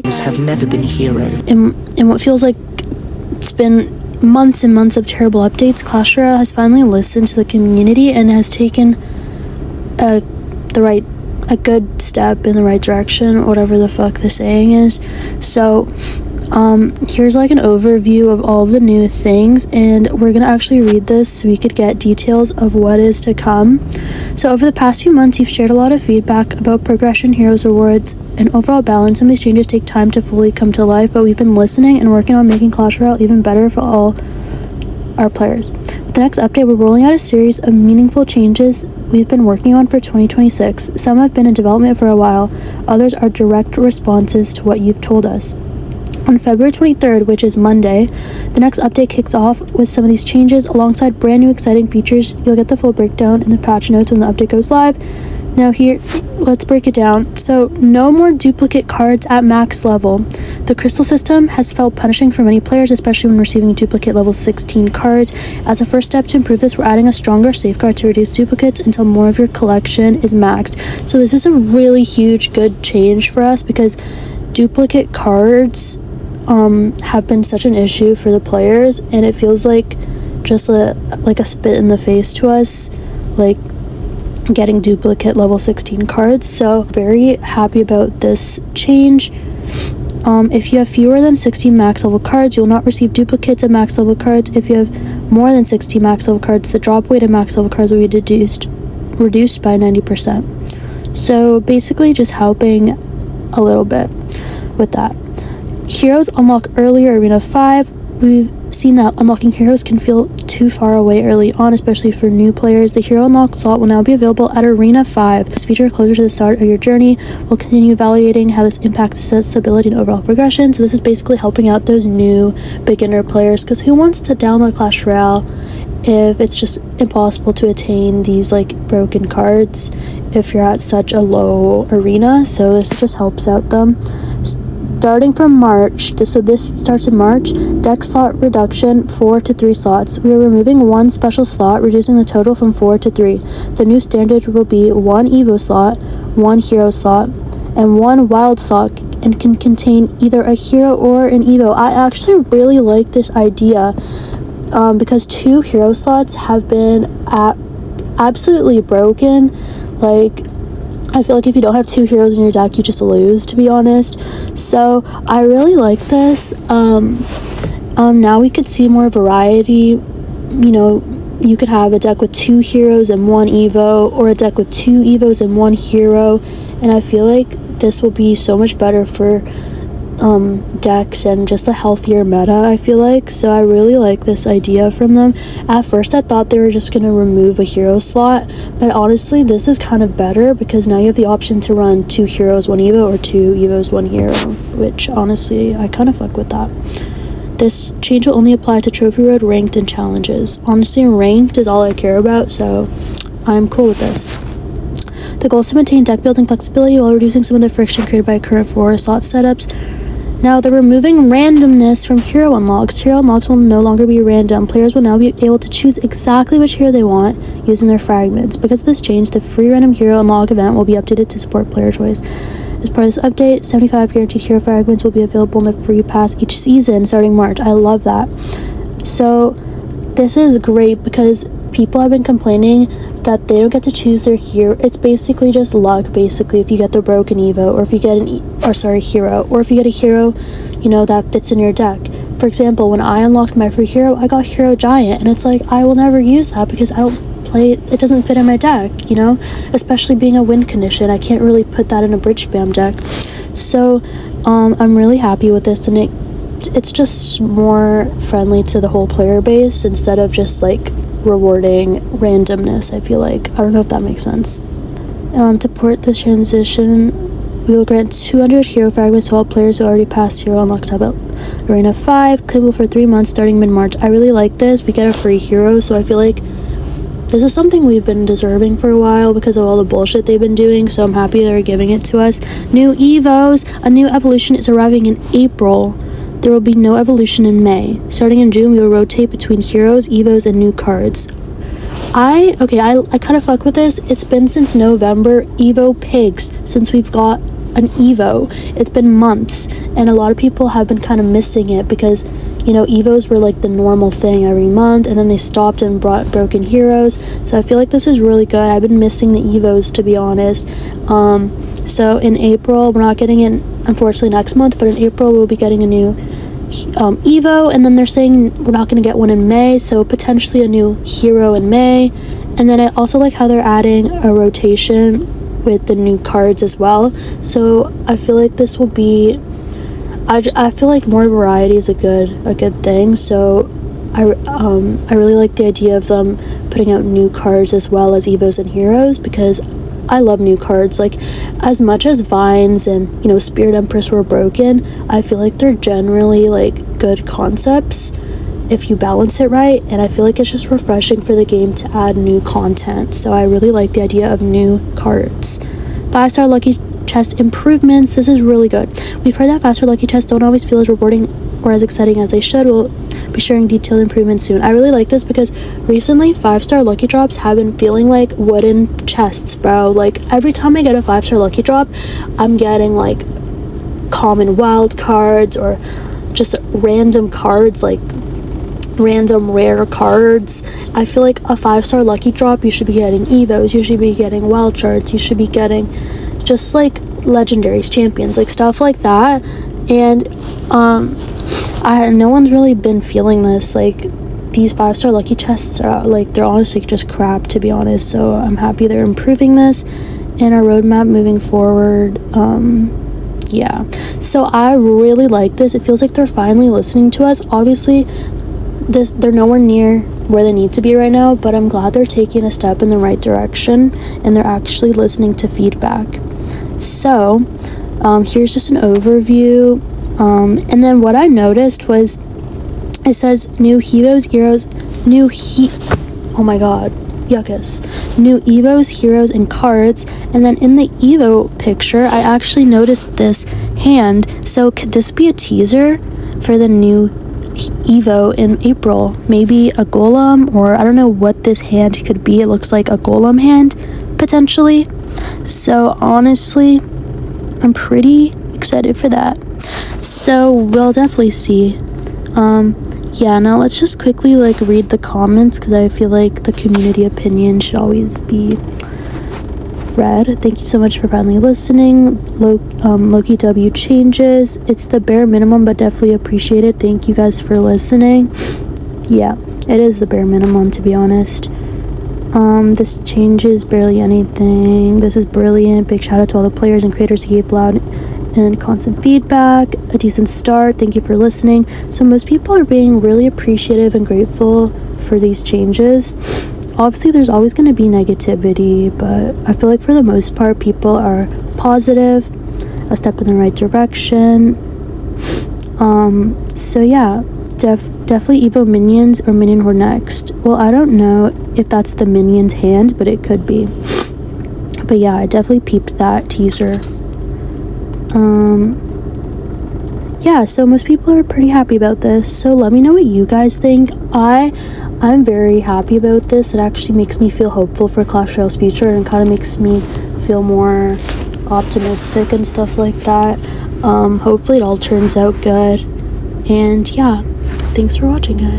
have never been heroes. In what feels like it's been months and months of terrible updates, Clash Royale has finally listened to the community and has taken a good step in the right direction, whatever the fuck the saying is. So here's like an overview of all the new things, and we're gonna actually read this so we could get details of what is to come. So over the past few months, you've shared a lot of feedback about progression, heroes, rewards, and overall balance. Some of these changes take time to fully come to life, but we've been listening and working on making Clash Royale even better for all our players. With the next update, we're rolling out a series of meaningful changes we've been working on for 2026. Some have been in development for a while, others are direct responses to what you've told us. On February 23rd, which is Monday, the next update kicks off with some of these changes alongside brand new exciting features. You'll get the full breakdown in the patch notes when the update goes live. Now here, let's break it down. So, no more duplicate cards at max level. The crystal system has felt punishing for many players, especially when receiving duplicate level 16 cards. As a first step to improve this, we're adding a stronger safeguard to reduce duplicates until more of your collection is maxed. So this is a really huge good change for us because duplicate cards have been such an issue for the players, and it feels like just a spit in the face to us, like getting duplicate level 16 cards. So very happy about this change. If you have fewer than 60 max level cards, you will not receive duplicates of max level cards. If you have more than 60 max level cards, the drop weight of max level cards will be reduced by 90%. So basically just helping a little bit with that. Heroes unlock earlier Arena 5. We've seen that unlocking heroes can feel too far away early on, especially for new players. The hero unlock slot will now be available at Arena 5. This feature closer to the start of your journey. We'll continue evaluating how this impacts accessibility and overall progression. So this is basically helping out those new beginner players, because who wants to download Clash Royale if it's just impossible to attain these like broken cards if you're at such a low arena? So this just helps out them. Starting from March, so this starts in March, deck slot reduction 4 to 3 slots. We are removing one special slot, reducing the total from 4 to 3. The new standard will be 1 Evo slot, 1 hero slot, and 1 wild slot, and can contain either a hero or an Evo. I actually really like this idea because 2 hero slots have been absolutely broken. Like, I feel like if you don't have 2 heroes in your deck, you just lose, to be honest. So I really like this. Now we could see more variety. You know, you could have a deck with 2 heroes and 1 Evo, or a deck with 2 Evos and 1 hero. And I feel like this will be so much better for decks and just a healthier meta, I feel like. So I really like this idea from them. At first I thought they were just going to remove a hero slot, but honestly this is kind of better because now you have the option to run 2 heroes 1 Evo or 2 Evos 1 hero, which honestly I kind of fuck with that. This change will only apply to Trophy Road, Ranked, and Challenges. Honestly, Ranked is all I care about, so I'm cool with this. The goal is to maintain deck building flexibility while reducing some of the friction created by current 4 slot setups. Now, they're removing randomness from hero unlocks. Hero unlocks will no longer be random. Players will now be able to choose exactly which hero they want using their fragments. Because of this change, the free random hero unlock event will be updated to support player choice. As part of this update, 75 guaranteed hero fragments will be available in the free pass each season starting March. I love that. So this is great because people have been complaining that they don't get to choose their hero. It's basically just luck, basically, if you get the broken Evo, or if you get hero, or if you get a hero, you know, that fits in your deck. For example, when I unlocked my free hero, I got Hero Giant, and it's like, I will never use that because I don't play it doesn't fit in my deck, you know, especially being a win condition. I can't really put that in a bridge spam deck. So I'm really happy with this, and it's just more friendly to the whole player base instead of just like rewarding randomness. I feel like, I don't know if that makes sense. To support this transition, we will grant 200 hero fragments to all players who already passed hero unlocks at Arena 5, claimable for 3 months starting mid-March. I really like this. We get a free hero, so I feel like this is something we've been deserving for a while because of all the bullshit they've been doing, so I'm happy they're giving it to us. New Evos. A new evolution is arriving in April. There will be no evolution in May. Starting in June, we will rotate between heroes, Evos, and new cards. I kind of fuck with this. It's been since November, Evo Pigs, since we've got an Evo. It's been months, and a lot of people have been kind of missing it because, you know, Evos were like the normal thing every month, and then they stopped and brought Broken Heroes. So I feel like this is really good. I've been missing the Evos, to be honest. So in April, we're not getting it, unfortunately, next month, but in April we'll be getting a new Evo, and then they're saying we're not going to get one in May, so potentially a new hero in May. And then I also like how they're adding a rotation with the new cards as well. So I feel like this will be, I feel like more variety is a good thing. So I really like the idea of them putting out new cards as well as Evos and heroes, because I love new cards. Like, as much as Vines and, you know, Spirit Empress were broken, I feel like they're generally like good concepts if you balance it right, and I feel like it's just refreshing for the game to add new content. So I really like the idea of new cards. 5-star lucky chest improvements. This is really good. We've heard that 5-star lucky chests don't always feel as rewarding or as exciting as they should. We'll be sharing detailed improvements soon. I really like this because recently 5-star lucky drops have been feeling like wooden chests, bro. Like, every time I get a 5-star lucky drop, I'm getting like common wild cards or just random cards, like random rare cards. I feel like a 5-star lucky drop, you should be getting Evos, you should be getting wild cards, you should be getting just like legendaries, champions, like stuff like that. And no one's really been feeling this. Like, these 5-star lucky chests are like, they're honestly just crap, to be honest. So I'm happy they're improving this in our roadmap moving forward. Yeah, so I really like this. It feels like they're finally listening to us. Obviously they're nowhere near where they need to be right now, but I'm glad they're taking a step in the right direction and they're actually listening to feedback. So here's just an overview, and then what I noticed was it says new Evos, heroes, oh my god, yuckus, new Evos, heroes, and cards. And then in the Evo picture, I actually noticed this hand. So could this be a teaser for the new Evo in April? Maybe a golem, or I don't know what this hand could be. It looks like a golem hand potentially. So honestly, I'm pretty excited for that. So we'll definitely see. Yeah, now let's just quickly like read the comments, because I feel like the community opinion should always be read. Thank you so much for finally listening. Loki W changes. It's the bare minimum, but definitely appreciate it. Thank you guys for listening. Yeah, it is the bare minimum, to be honest. This changes barely anything. This is brilliant. Big shout out to all the players and creators who gave loud and constant feedback. A decent start. Thank you for listening. So most people are being really appreciative and grateful for these changes. Obviously there's always going to be negativity, but I feel like for the most part people are positive, a step in the right direction. So yeah, definitely Evo minions or minion horde next. Well, I don't know if that's the minions hand, but it could be. But yeah, I definitely peeped that teaser. Yeah, so most people are pretty happy about this. So let me know what you guys think. I'm very happy about this. It actually makes me feel hopeful for Clash Royale's future, and kind of makes me feel more optimistic and stuff like that. Hopefully it all turns out good. And yeah, thanks for watching, guys.